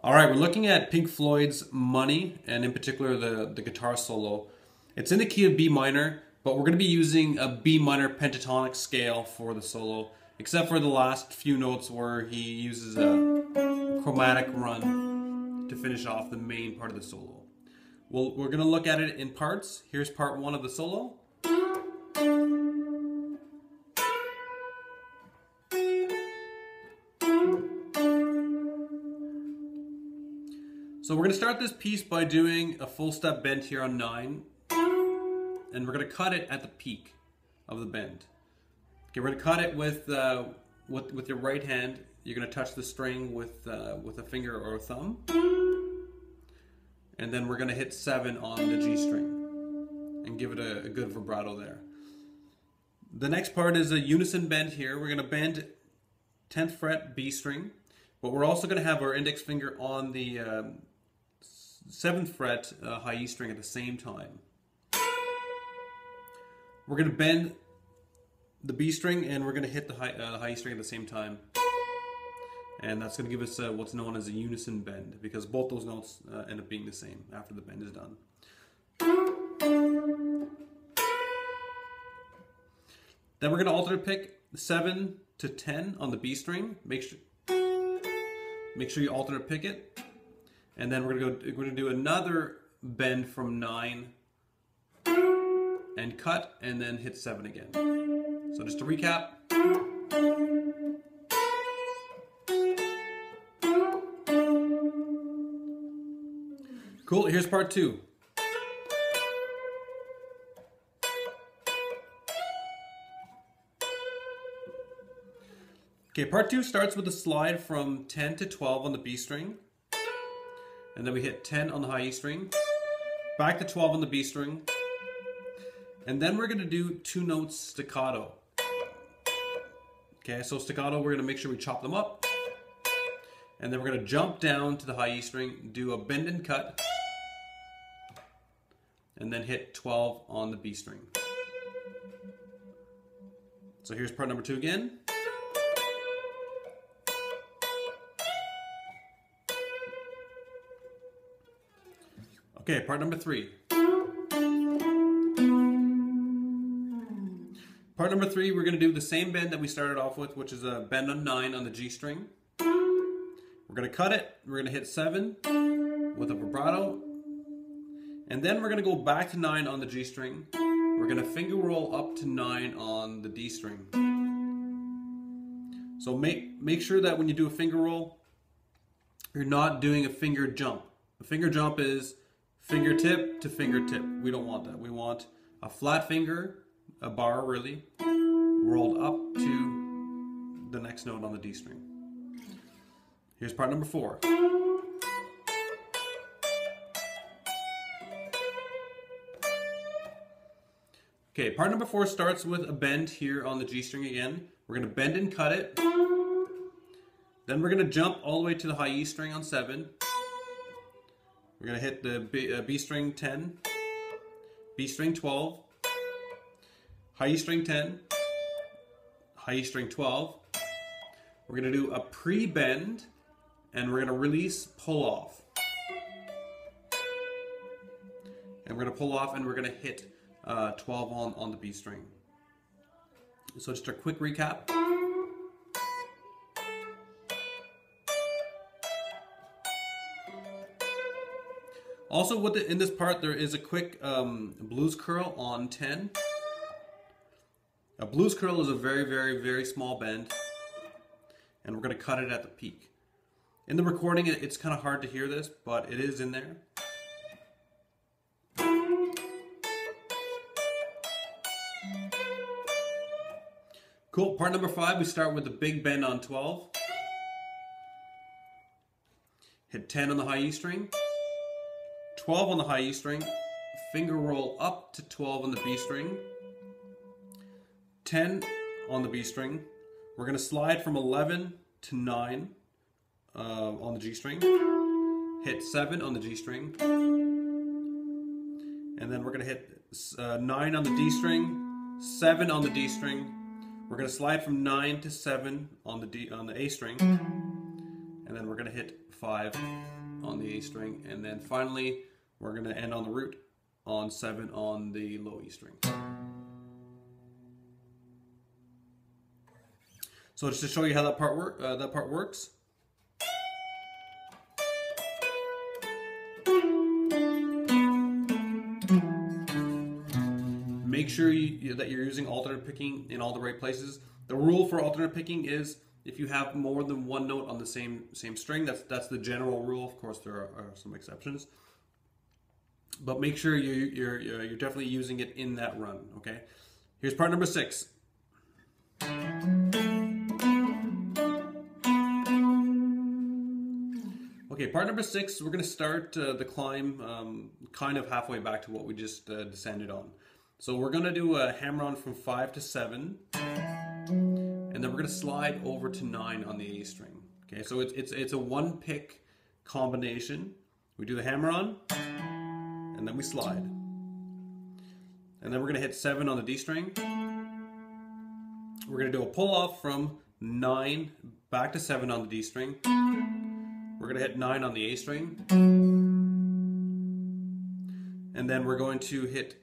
All right, we're looking at Pink Floyd's Money, and in particular the guitar solo. It's in the key of B minor, but we're going to be using a B minor pentatonic scale for the solo, except for the last few notes where he uses a chromatic run to finish off the main part of the solo. We're going to look at it in parts. Here's part one of the solo. So we're going to start this piece by doing a full step bend here on 9, and we're going to cut it at the peak of the bend. Okay, we're going to cut it with your right hand. You're going to touch the string with a finger or a thumb, and then we're going to hit 7 on the G string and give it a good vibrato there. The next part is a unison bend here. We're going to bend 10th fret B string, but we're also going to have our index finger on the 7th fret high E string at the same time. We're going to bend the B string and we're going to hit the high E string at the same time. And that's going to give us what's known as a unison bend, because both those notes end up being the same after the bend is done. Then we're going to alternate pick 7 to 10 on the B string. Make sure you alternate pick it. And then we're going to do another bend from 9 and cut, and then hit 7 again. So just to recap. Cool, here's part 2. Okay, part 2 starts with a slide from 10 to 12 on the B string. And then we hit 10 on the high E string, back to 12 on the B string, and then we're going to do 2 notes staccato. Okay, so staccato, we're going to make sure we chop them up, and then we're going to jump down to the high E string, do a bend and cut, and then hit 12 on the B string. So here's part number 2 again. Okay, part number 3. Part number 3, we're going to do the same bend that we started off with, which is a bend on 9 on the G string. We're going to cut it, we're going to hit 7 with a vibrato, and then we're going to go back to 9 on the G string. We're going to finger roll up to 9 on the D string. So make sure that when you do a finger roll, you're not doing a finger jump. A finger jump is fingertip to fingertip. We don't want that. We want a flat finger, a bar really, rolled up to the next note on the D string. Here's part number 4. Okay, part number 4 starts with a bend here on the G string again. We're going to bend and cut it. Then we're going to jump all the way to the high E string on 7. We're going to hit the B string 10, B string 12, high E string 10, high E string 12. We're going to do a pre-bend, and we're going to release, pull off. And we're going to pull off, and we're going to hit 12 on the B string. So just a quick recap. Also, in this part, there is a quick blues curl on 10. A blues curl is a very, very, very small bend, and we're going to cut it at the peak. In the recording, it's kind of hard to hear this, but it is in there. Cool. Part number 5, we start with a big bend on 12. Hit 10 on the high E string. 12 on the high E string, finger roll up to 12 on the B string, 10 on the B string. We're going to slide from 11 to 9 on the G string, hit 7 on the G string, and then we're going to hit 9 on the D string, 7 on the D string. We're going to slide from 9 to 7 on the A string, and then we're going to hit 5 on the A string, and then finally we're going to end on the root on 7 on the low E string. So just to show you how that part works. Make sure that you're using alternate picking in all the right places. The rule for alternate picking is if you have more than one note on the same string, that's the general rule. Of course, there are some exceptions, but make sure you're definitely using it in that run. Okay, here's part number 6. Okay, part number 6, we're going to start the climb kind of halfway back to what we just descended on. So we're going to do a hammer-on from 5 to 7, and then we're going to slide over to 9 on the A string. Okay, so it's a one-pick combination. We do the hammer-on, and then we slide. And then we're going to hit 7 on the D string. We're going to do a pull-off from 9 back to 7 on the D string. We're going to hit 9 on the A string. And then we're going to hit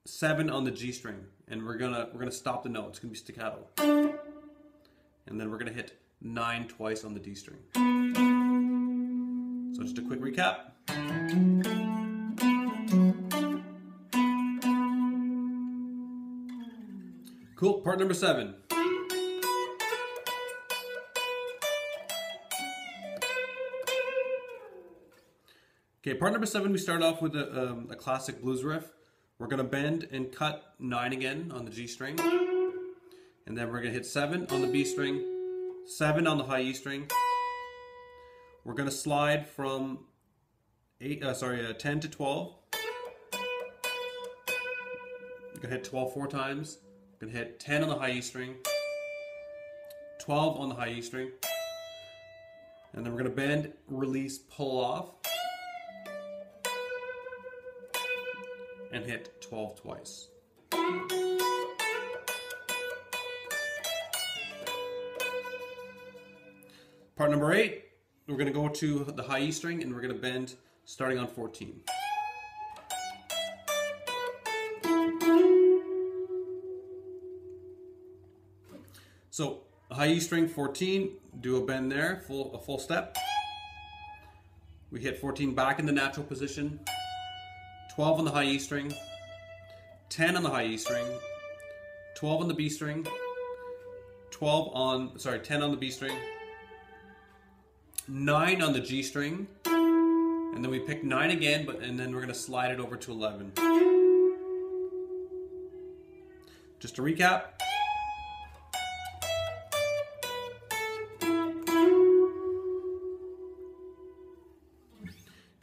7 on the G string, and we're gonna stop the note. It's gonna be staccato. And then we're gonna hit 9 twice on the D string. So just a quick recap. Cool. Part number 7. Okay, part number 7. We start off with a classic blues riff. We're going to bend and cut 9 again on the G string, and then we're going to hit 7 on the B string, 7 on the high E string. We're going to slide from 10 to 12. We're going to hit 12 4 times. We're going to hit 10 on the high E string, 12 on the high E string, and then we're going to bend, release, pull off, and hit 12 twice. Part number 8, we're going to go to the high E string, and we're going to bend starting on 14. So high E string 14, do a bend there, a full step. We hit 14 back in the natural position. 12 on the high E string, 10 on the high E string, 12 on the B string, 10 on the B string, 9 on the G string, and then we pick 9 again, and then we're going to slide it over to 11. Just to recap.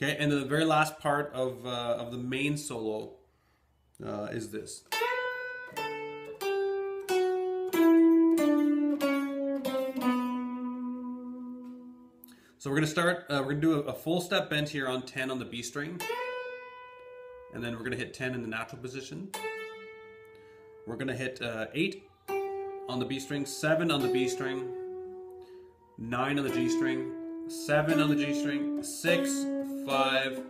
Okay, and the very last part of the main solo is this. So we're going to start, we're going to do a full step bend here on 10 on the B string, and then we're going to hit 10 in the natural position. We're going to hit 8 on the B string, 7 on the B string, 9 on the G string, 7 on the G string, 6, 5,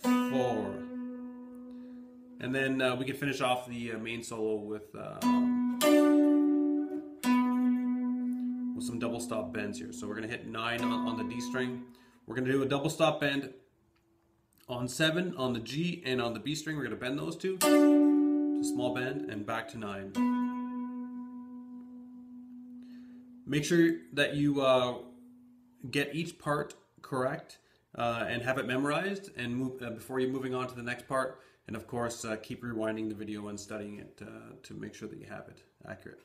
4, and then we can finish off the main solo with some double stop bends here. So we're going to hit 9 on the D string. We're going to do a double stop bend on 7 on the G and on the B string. We're going to bend those two, just a small bend, and back to 9. Make sure that you get each part correct and have it memorized, and move before you're moving on to the next part. And of course, keep rewinding the video and studying it to make sure that you have it accurate.